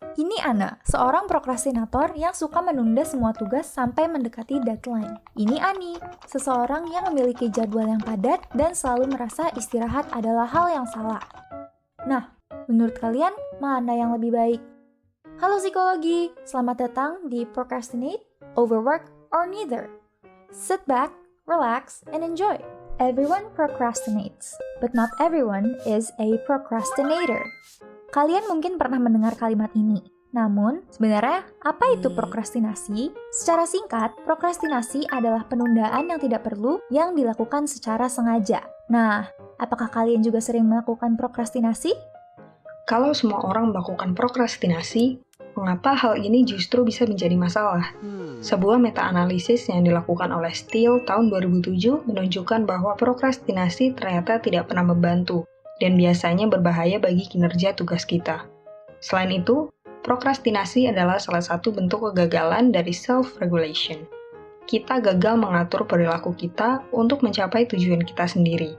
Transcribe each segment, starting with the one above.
Ini Ana, seorang prokrastinator yang suka menunda semua tugas sampai mendekati deadline. Ini Ani, seseorang yang memiliki jadwal yang padat dan selalu merasa istirahat adalah hal yang salah. Nah, menurut kalian, mana yang lebih baik? Halo psikologi, selamat datang di Procrastinate, Overwork, or Neither. Sit back, relax, and enjoy. Everyone procrastinates, but not everyone is a procrastinator. Kalian mungkin pernah mendengar kalimat ini. Namun, sebenarnya apa itu prokrastinasi? Secara singkat, prokrastinasi adalah penundaan yang tidak perlu yang dilakukan secara sengaja. Nah, apakah kalian juga sering melakukan prokrastinasi? Kalau semua orang melakukan prokrastinasi, mengapa hal ini justru bisa menjadi masalah? Sebuah meta-analisis yang dilakukan oleh Steele tahun 2007 menunjukkan bahwa prokrastinasi ternyata tidak pernah membantu dan biasanya berbahaya bagi kinerja tugas kita. Selain itu, prokrastinasi adalah salah satu bentuk kegagalan dari self-regulation. Kita gagal mengatur perilaku kita untuk mencapai tujuan kita sendiri.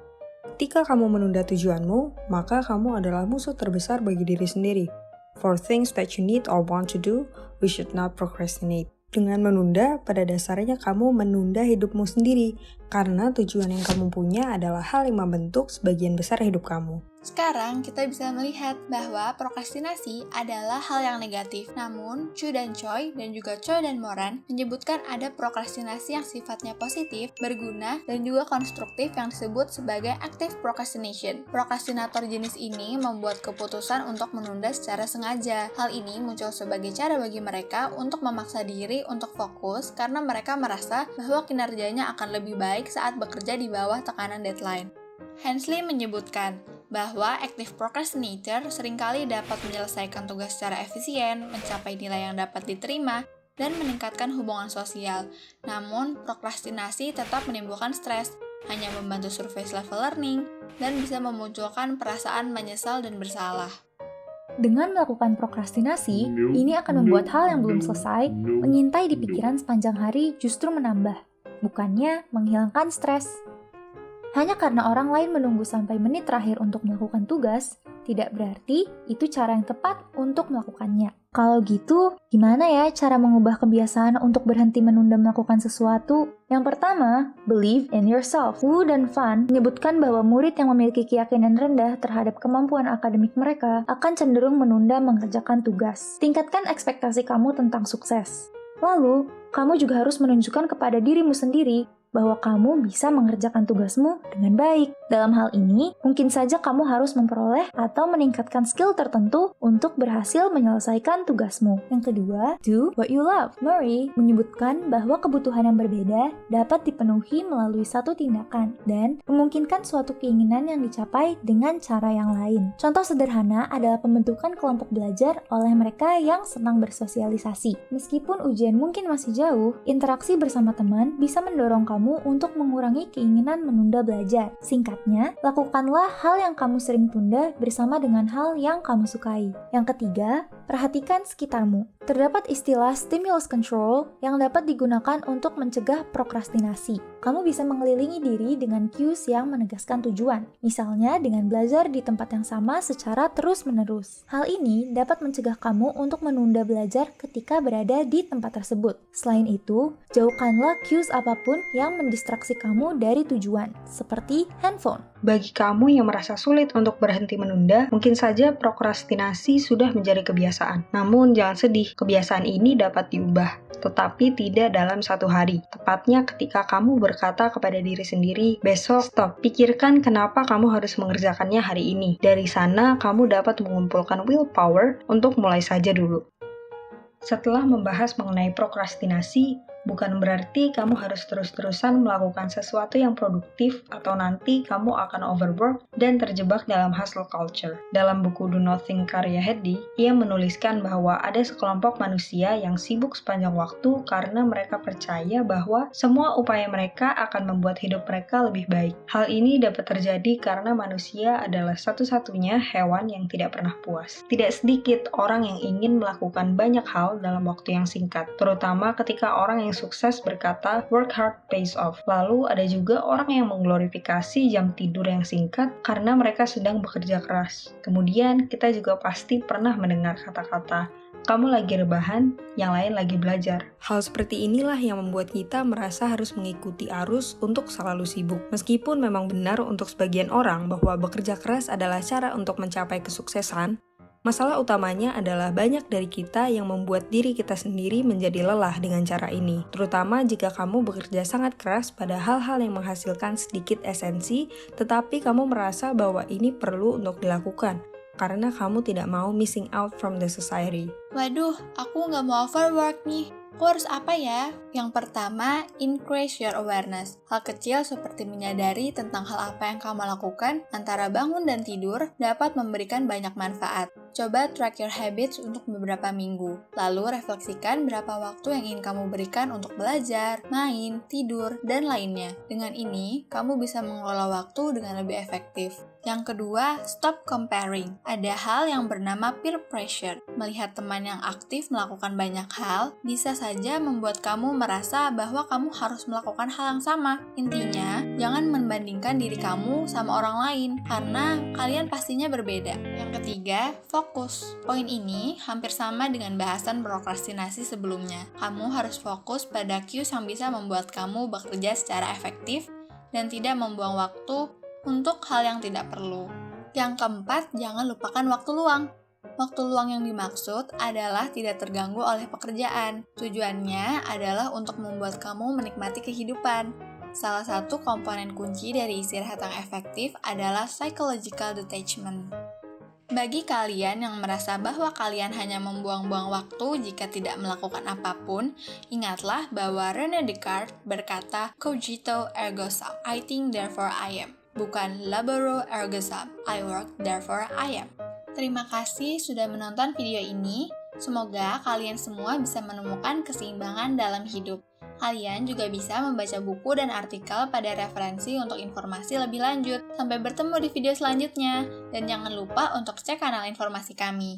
Ketika kamu menunda tujuanmu, maka kamu adalah musuh terbesar bagi diri sendiri. For things that you need or want to do, we should not procrastinate. Dengan menunda, pada dasarnya kamu menunda hidupmu sendiri, karena tujuan yang kamu punya adalah hal yang membentuk sebagian besar hidup kamu. Sekarang kita bisa melihat bahwa prokrastinasi adalah hal yang negatif. Namun, Chu dan Choi dan juga Choi dan Moran menyebutkan ada prokrastinasi yang sifatnya positif, berguna, dan juga konstruktif yang disebut sebagai active procrastination. Prokrastinator jenis ini membuat keputusan untuk menunda secara sengaja. Hal ini muncul sebagai cara bagi mereka untuk memaksa diri untuk fokus karena mereka merasa bahwa kinerjanya akan lebih baik saat bekerja di bawah tekanan deadline. Hensley menyebutkan bahwa active procrastinator seringkali dapat menyelesaikan tugas secara efisien, mencapai nilai yang dapat diterima, dan meningkatkan hubungan sosial. Namun, prokrastinasi tetap menimbulkan stres, hanya membantu surface level learning, dan bisa memunculkan perasaan menyesal dan bersalah. Dengan melakukan prokrastinasi, ini akan membuat hal yang belum selesai, mengintai di pikiran sepanjang hari justru menambah, bukannya menghilangkan stres. Hanya karena orang lain menunggu sampai menit terakhir untuk melakukan tugas, tidak berarti itu cara yang tepat untuk melakukannya. Kalau gitu, gimana ya cara mengubah kebiasaan untuk berhenti menunda melakukan sesuatu? Yang pertama, believe in yourself. Wu dan Fan menyebutkan bahwa murid yang memiliki keyakinan rendah terhadap kemampuan akademik mereka akan cenderung menunda mengerjakan tugas. Tingkatkan ekspektasi kamu tentang sukses. Lalu, kamu juga harus menunjukkan kepada dirimu sendiri bahwa kamu bisa mengerjakan tugasmu dengan baik. Dalam hal ini, mungkin saja kamu harus memperoleh atau meningkatkan skill tertentu untuk berhasil menyelesaikan tugasmu. Yang kedua, do what you love. Murray menyebutkan bahwa kebutuhan yang berbeda dapat dipenuhi melalui satu tindakan dan memungkinkan suatu keinginan yang dicapai dengan cara yang lain. Contoh sederhana adalah pembentukan kelompok belajar oleh mereka yang senang bersosialisasi. Meskipun ujian mungkin masih jauh, interaksi bersama teman bisa mendorong kamu untuk mengurangi keinginan menunda belajar. Singkatnya, lakukanlah hal yang kamu sering tunda bersama dengan hal yang kamu sukai. Yang ketiga, perhatikan sekitarmu. Terdapat istilah stimulus control yang dapat digunakan untuk mencegah prokrastinasi. Kamu bisa mengelilingi diri dengan cues yang menegaskan tujuan, misalnya dengan belajar di tempat yang sama secara terus-menerus. Hal ini dapat mencegah kamu untuk menunda belajar ketika berada di tempat tersebut. Selain itu, jauhkanlah cues apapun yang mendistraksi kamu dari tujuan, seperti handphone. Bagi kamu yang merasa sulit untuk berhenti menunda, mungkin saja prokrastinasi sudah menjadi kebiasaan. Namun jangan sedih, kebiasaan ini dapat diubah, tetapi tidak dalam satu hari. Tepatnya ketika kamu berkata kepada diri sendiri, besok stop, pikirkan kenapa kamu harus mengerjakannya hari ini. Dari sana, kamu dapat mengumpulkan willpower untuk mulai saja dulu. Setelah membahas mengenai prokrastinasi, bukan berarti kamu harus terus-terusan melakukan sesuatu yang produktif atau nanti kamu akan overwork dan terjebak dalam hustle culture. Dalam buku Do Nothing karya Hardy, ia menuliskan bahwa ada sekelompok manusia yang sibuk sepanjang waktu karena mereka percaya bahwa semua upaya mereka akan membuat hidup mereka lebih baik. Hal ini dapat terjadi karena manusia adalah satu-satunya hewan yang tidak pernah puas. Tidak sedikit orang yang ingin melakukan banyak hal dalam waktu yang singkat, terutama ketika orang yang yang sukses berkata, work hard pays off. Lalu ada juga orang yang mengglorifikasi jam tidur yang singkat karena mereka sedang bekerja keras. Kemudian kita juga pasti pernah mendengar kata-kata, kamu lagi rebahan, yang lain lagi belajar. Hal seperti inilah yang membuat kita merasa harus mengikuti arus untuk selalu sibuk. Meskipun memang benar untuk sebagian orang bahwa bekerja keras adalah cara untuk mencapai kesuksesan, masalah utamanya adalah banyak dari kita yang membuat diri kita sendiri menjadi lelah dengan cara ini. Terutama jika kamu bekerja sangat keras pada hal-hal yang menghasilkan sedikit esensi, tetapi kamu merasa bahwa ini perlu untuk dilakukan, karena kamu tidak mau missing out from the society. Waduh, aku nggak mau overwork nih. Aku harus apa ya? Yang pertama, increase your awareness. Hal kecil seperti menyadari tentang hal apa yang kamu lakukan antara bangun dan tidur dapat memberikan banyak manfaat. Coba track your habits untuk beberapa minggu. Lalu refleksikan berapa waktu yang ingin kamu berikan untuk belajar, main, tidur, dan lainnya. Dengan ini, kamu bisa mengelola waktu dengan lebih efektif. Yang kedua, stop comparing. Ada hal yang bernama peer pressure. Melihat teman yang aktif melakukan banyak hal, bisa saja membuat kamu merasa bahwa kamu harus melakukan hal yang sama. Intinya, jangan membandingkan diri kamu sama orang lain, karena kalian pastinya berbeda. Yang ketiga, fokus. Poin ini hampir sama dengan bahasan prokrastinasi sebelumnya. Kamu harus fokus pada cues yang bisa membuat kamu bekerja secara efektif dan tidak membuang waktu untuk hal yang tidak perlu. Yang keempat, jangan lupakan waktu luang. Waktu luang yang dimaksud adalah tidak terganggu oleh pekerjaan. Tujuannya adalah untuk membuat kamu menikmati kehidupan. Salah satu komponen kunci dari istirahat yang efektif adalah psychological detachment. Bagi kalian yang merasa bahwa kalian hanya membuang-buang waktu jika tidak melakukan apapun, ingatlah bahwa René Descartes berkata, cogito ergo sum, I think therefore I am. Bukan laboro ergo sum, I work therefore I am. Terima kasih sudah menonton video ini. Semoga kalian semua bisa menemukan keseimbangan dalam hidup. Kalian juga bisa membaca buku dan artikel pada referensi untuk informasi lebih lanjut. Sampai bertemu di video selanjutnya. Dan jangan lupa untuk cek kanal informasi kami.